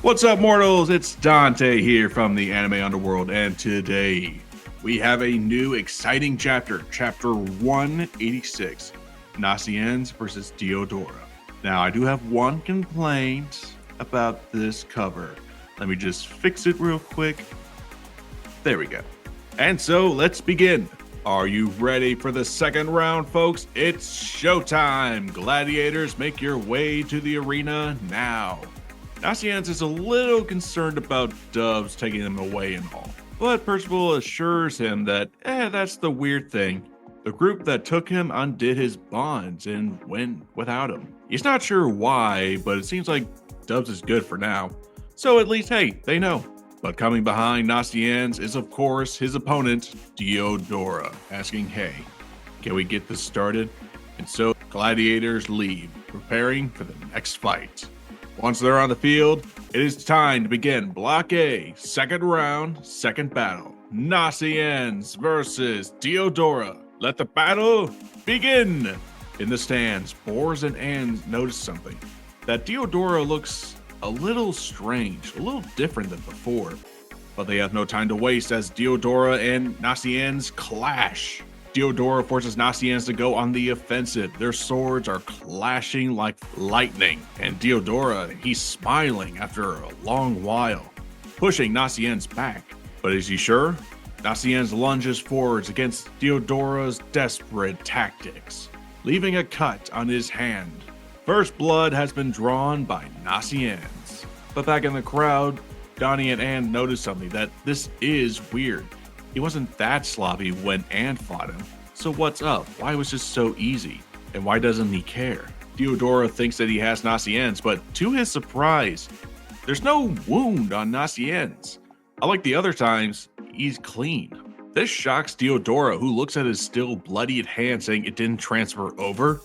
What's up, mortals? It's Dante here from the anime Underworld, and today we have a new exciting chapter, chapter 186, Nasiens versus Diodora. Now, I do have one complaint about this cover. Let me just fix it real quick. There we go. And so, let's begin. Are you ready for the second round, folks? It's showtime. Gladiators, make your way to the arena now. Nasiens is a little concerned about Dubs taking them away and all, but Percival assures him that, that's the weird thing. The group that took him undid his bonds and went without him. He's not sure why, but it seems like Dubs is good for now. So at least, hey, they know. But coming behind Nasiens is, of course, his opponent, Diodora, asking, hey, can we get this started? And so gladiators leave, preparing for the next fight. Once they're on the field, it is time to begin Block A, second round, second battle. Nasiens versus Diodora. Let the battle begin. In the stands, Boars and Anne notice something. That Diodora looks a little strange, a little different than before. But they have no time to waste as Diodora and Nasiens clash. Diodora forces Nasiens to go on the offensive. Their swords are clashing like lightning. And Diodora, he's smiling after a long while, pushing Nasiens back. But is he sure? Nasiens lunges forwards against Diodora's desperate tactics, leaving a cut on his hand. First blood has been drawn by Nasiens. But back in the crowd, Donnie and Anne notice something, that this is weird. He wasn't that sloppy when Anne fought him. So what's up? Why was this so easy? And why doesn't he care? Diodora thinks that he has Nasiens, but to his surprise, there's no wound on Nasiens. Unlike the other times, he's clean. This shocks Diodora, who looks at his still bloodied hand saying it didn't transfer over.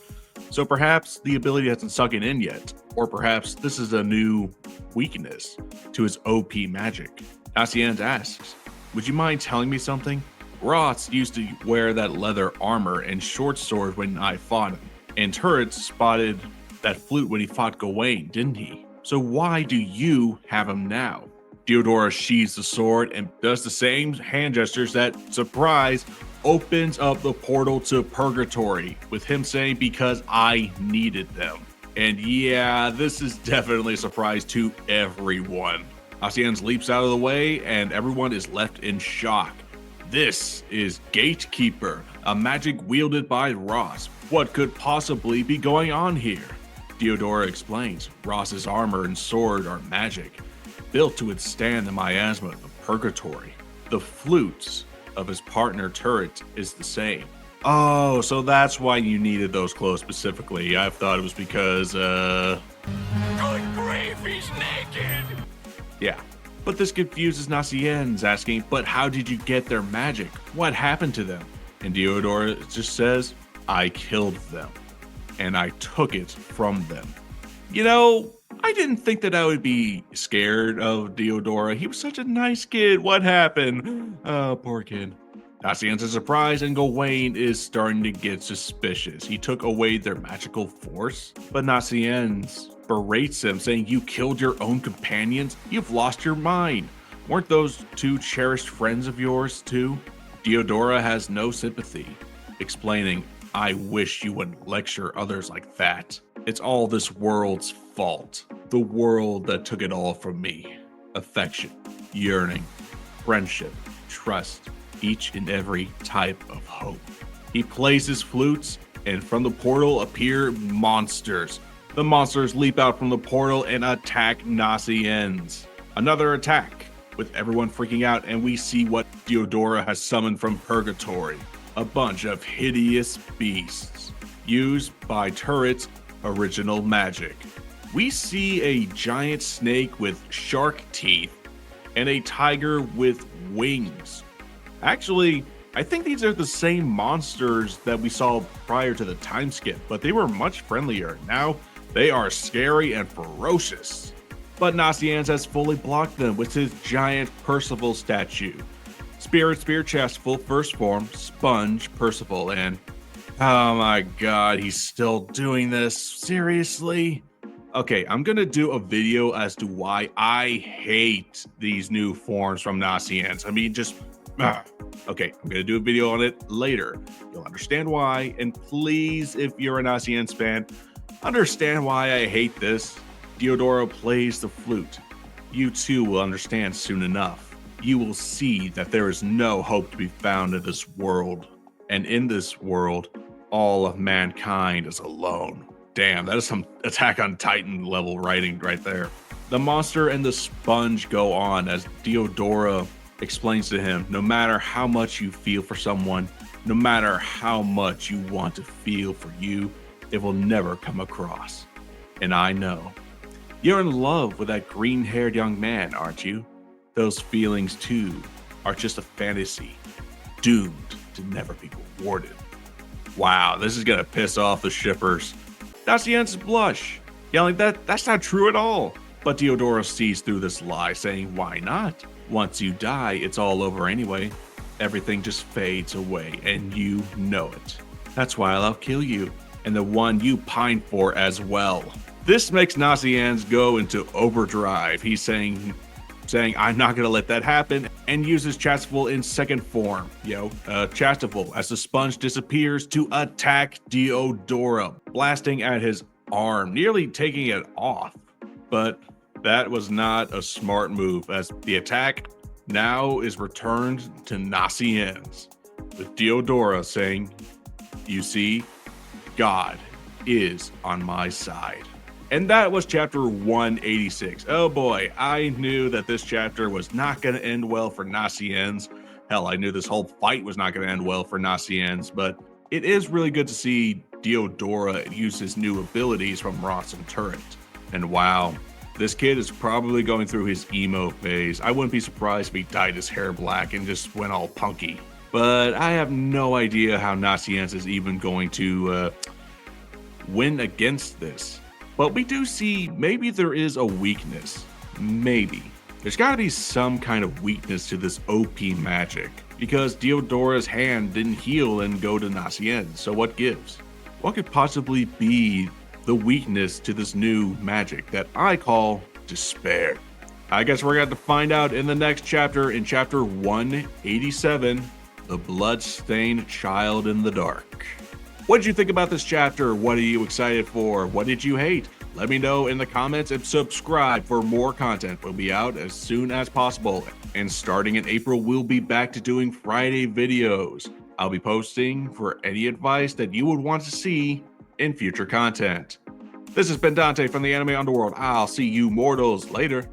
So perhaps the ability hasn't sunk in yet. Or perhaps this is a new weakness to his OP magic. Nasiens asks, would you mind telling me something? Ross used to wear that leather armor and short sword when I fought him. And Turret spotted that flute when he fought Gawain, didn't he? So why do you have him now? Diodora sheathes the sword and does the same hand gestures that, surprise, opens up the portal to Purgatory, with him saying, because I needed them. And yeah, this is definitely a surprise to everyone. Nasiens leaps out of the way and everyone is left in shock. This is Gatekeeper, a magic wielded by Ross. What could possibly be going on here? Diodora explains Ross's armor and sword are magic, built to withstand the miasma of Purgatory. The flutes of his partner Turret is the same. Oh, so that's why you needed those clothes specifically. I thought it was because, Good grief, he's naked! Yeah, but this confuses Nasiens, asking, but how did you get their magic? What happened to them? And Diodora just says, I killed them, and I took it from them. You know, I didn't think that I would be scared of Diodora. He was such a nice kid. What happened? Oh, poor kid. Nasiens is surprised and Gawain is starting to get suspicious. He took away their magical force, but Nasiens berates him, saying, you killed your own companions? You've lost your mind. Weren't those two cherished friends of yours too? Diodora has no sympathy, explaining, I wish you wouldn't lecture others like that. It's all this world's fault. The world that took it all from me. Affection, yearning, friendship, trust, each and every type of hope. He plays his flutes, and from the portal appear monsters. The monsters leap out from the portal and attack Nasiens. Another attack, with everyone freaking out, and we see what Diodora has summoned from Purgatory. A bunch of hideous beasts, used by Turret's original magic. We see a giant snake with shark teeth, and a tiger with wings. Actually, I think these are the same monsters that we saw prior to the time skip, but they were much friendlier. Now, they are scary and ferocious. But Nasiens has fully blocked them with his giant Percival statue. Spirit Spear Chest, full first form, Sponge, Percival, and oh my god, he's still doing this. Seriously? Okay, I'm gonna do a video as to why I hate these new forms from Nasiens. I mean, just okay, I'm gonna do a video on it later. You'll understand why, and please, if you're a Nasiens fan, understand why I hate this. Diodora plays the flute. You too will understand soon enough. You will see that there is no hope to be found in this world, and in this world, all of mankind is alone. Damn, that is some Attack on Titan level writing right there. The monster and the sponge go on as Diodora explains to him, no matter how much you feel for someone, no matter how much you want to feel for you, it will never come across. And I know. You're in love with that green-haired young man, aren't you? Those feelings, too, are just a fantasy, doomed to never be rewarded. Wow, this is gonna piss off the shippers. Nasiens blush, yelling that's not true at all. But Diodora sees through this lie, saying, why not? Once you die, it's all over anyway. Everything just fades away, and you know it. That's why I'll kill you, and the one you pine for as well. This makes Nasiens go into overdrive. He's saying I'm not gonna let that happen, and uses Chastiful in second form. Chastiful as the sponge disappears to attack Diodora, blasting at his arm, nearly taking it off. But that was not a smart move, as the attack now is returned to Nasiens, with Diodora saying, you see, God is on my side. And that was chapter 186. Oh boy, I knew that this chapter was not going to end well for Nasiens. Hell, I knew this whole fight was not going to end well for Nasiens, but it is really good to see Diodora use his new abilities from Ross and Turret. And wow, this kid is probably going through his emo phase. I wouldn't be surprised if he dyed his hair black and just went all punky. But I have no idea how Nasiens is even going to win against this. But we do see maybe there is a weakness. Maybe. There's got to be some kind of weakness to this OP magic, because Diodora's hand didn't heal and go to Nasiens, so what gives? What could possibly be the weakness to this new magic that I call despair? I guess we're going to find out in the next chapter, in chapter 187, The Bloodstained Child in the Dark. What did you think about this chapter? What are you excited for? What did you hate? Let me know in the comments, and subscribe for more content. Will be out as soon as possible. And starting in April, we'll be back to doing Friday videos. I'll be posting for any advice that you would want to see in future content. This has been Dante from the Anime Underworld. I'll see you mortals later.